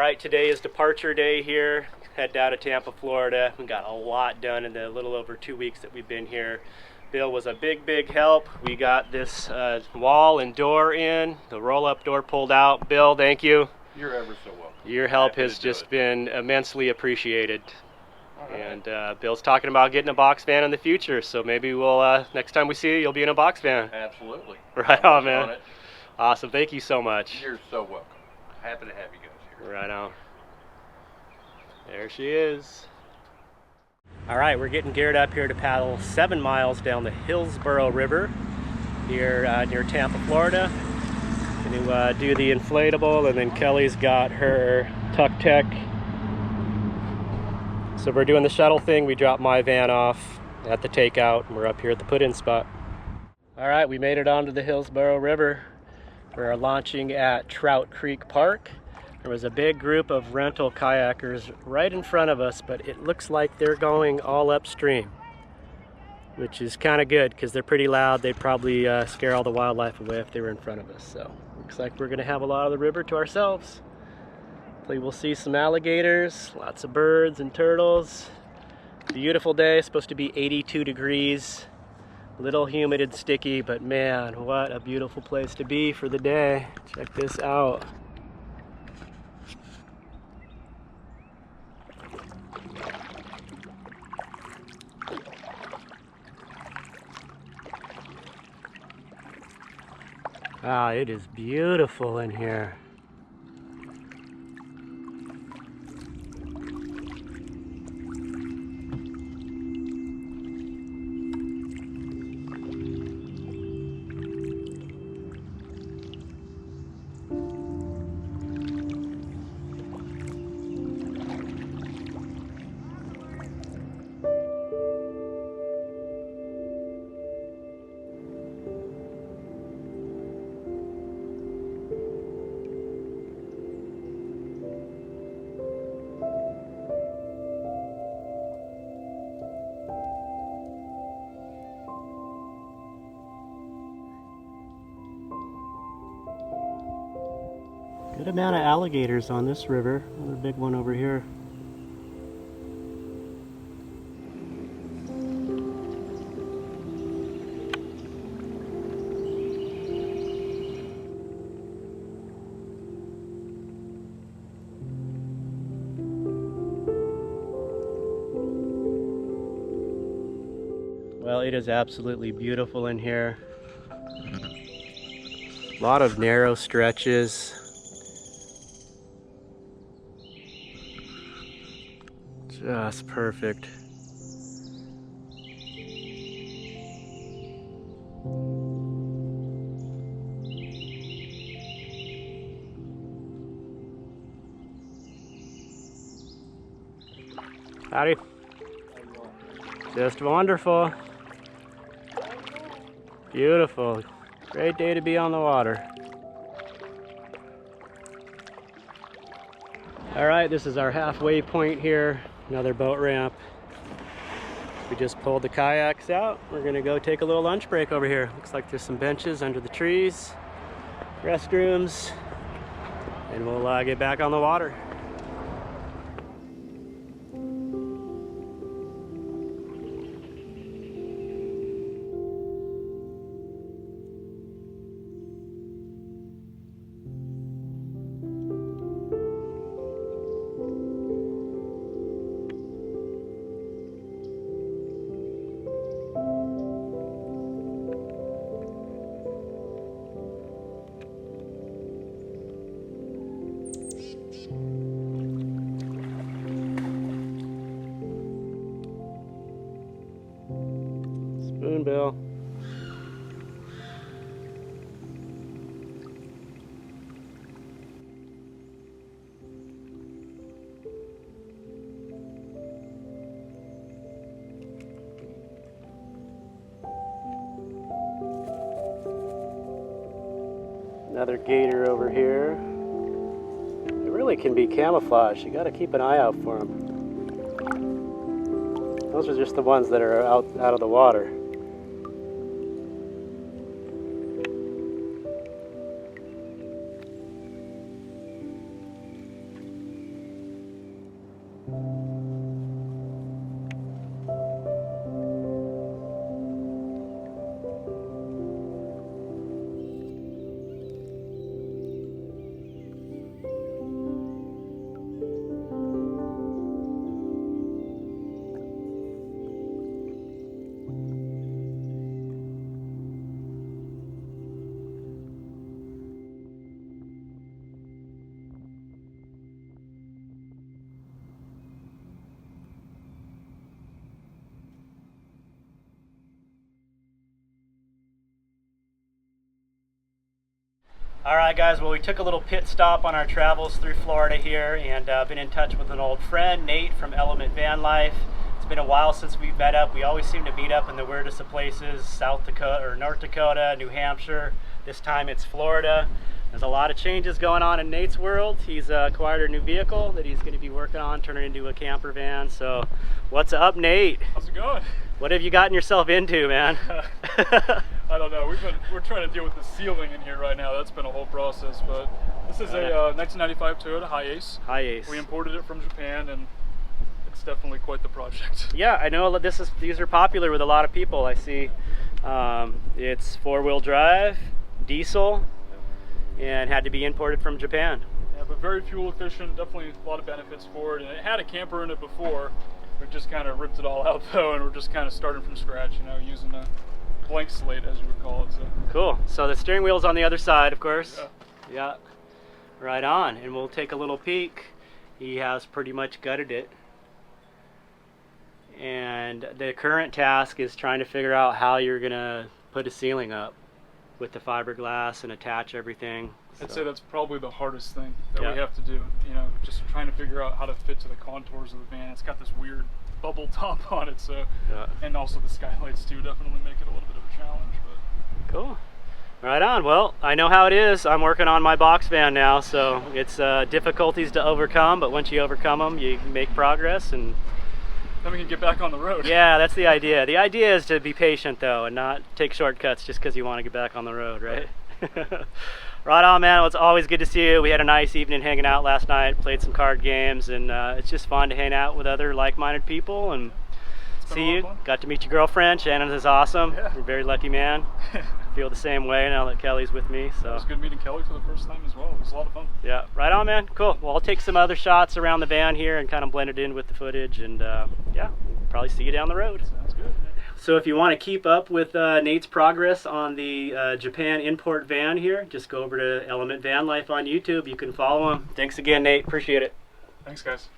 Alright, today is departure day here. Head down to Tampa, Florida. We got a lot done in the little over 2 weeks that we've been here. Bill was a big help. We got this wall and door in, the roll-up door pulled out. Bill, thank you. You're ever so welcome. Your help has just been immensely appreciated. Right. And Bill's talking about getting a box van in the future, so maybe we'll next time we see you, you'll be in a box van. Absolutely. Right on, man. Awesome. Thank you so much. You're so welcome. Happy to have you guys here. Right on. There she is. All right, we're getting geared up here to paddle 7 miles down the Hillsborough River here near Tampa, Florida. Going to do the inflatable, and then Kelly's got her Tuck Tech. So we're doing the shuttle thing. We dropped my van off at the takeout, and we're up here at the put-in spot. All right, we made it onto the Hillsborough River. We're launching at Trout Creek Park. There was a big group of rental kayakers right in front of us, but it looks like they're going all upstream, which is kind of good because they're pretty loud. They'd probably scare all the wildlife away if they were in front of us. So looks like we're going to have a lot of the river to ourselves. Hopefully we'll see some alligators, lots of birds and turtles. Beautiful day, supposed to be 82 degrees. A little humid and sticky, but man, what a beautiful place to be for the day. Check this out. Wow, it is beautiful in here. Good amount of alligators on this river. Another big one over here. Well, it is absolutely beautiful in here. A lot of narrow stretches. Just perfect. Howdy. Just wonderful. Beautiful. Great day to be on the water. All right, this is our halfway point here. Another boat ramp. We just pulled the kayaks out. We're gonna go take a little lunch break over here. Looks like there's some benches under the trees, restrooms, and we'll get back on the water. Spoonbill. Another gator over here. It really can be camouflaged. You got to keep an eye out for them. Those are just the ones that are out of the water. All right, guys, well, we took a little pit stop on our travels through Florida here, and been in touch with an old friend, Nate from VanLife. It's been a while since we've met up. We always seem to meet up in the weirdest of places, South Dakota or North Dakota, New Hampshire. This time it's Florida. There's a lot of changes going on in Nate's world. He's acquired a new vehicle that he's going to be working on, turning into a camper van. So what's up, Nate? How's it going? What have you gotten yourself into, man? I don't know. We're trying to deal with the ceiling in here right now. That's been a whole process. But this is a 1995 Toyota HiAce. HiAce. We imported it from Japan, and it's definitely quite the project. Yeah, I know these are popular with a lot of people. I see it's 4-wheel drive, diesel, and had to be imported from Japan. Yeah, but very fuel efficient. Definitely a lot of benefits for it. And it had a camper in it before. We just kind of ripped it all out though, and we're just kind of starting from scratch, you know, using a blank slate, as you would call it. So. Cool. So the steering wheel's on the other side, of course. Yeah. Right on. And we'll take a little peek. He has pretty much gutted it. And the current task is trying to figure out how you're gonna put a ceiling up with the fiberglass and attach everything. I'd say that's probably the hardest thing that we have to do. You know, just trying to figure out how to fit to the contours of the van. It's got this weird bubble top on it, so and also the skylights too definitely make it a little bit of a challenge. But cool. Right on. Well, I know how it is. I'm working on my box van now, so it's difficulties to overcome, but once you overcome them, you make progress, and then we can get back on the road. Yeah, that's the idea. The idea is to be patient though, and not take shortcuts just because you want to get back on the road, right? Right on, man. Well, it's always good to see you. We had a nice evening hanging out last night, played some card games, and it's just fun to hang out with other like-minded people and see you. Got to meet your girlfriend. Shanon is awesome. Yeah. You're a very lucky man. I feel the same way now that Kelly's with me. So it was good meeting Kelly for the first time as well. It was a lot of fun. Yeah, right on, man. Cool. Well, I'll take some other shots around the van here and kind of blend it in with the footage, and yeah, we'll probably see you down the road. Sounds good. So if you want to keep up with Nate's progress on the Japan import van here, just go over to VanLife on YouTube. You can follow him. Thanks again, Nate. Appreciate it. Thanks, guys.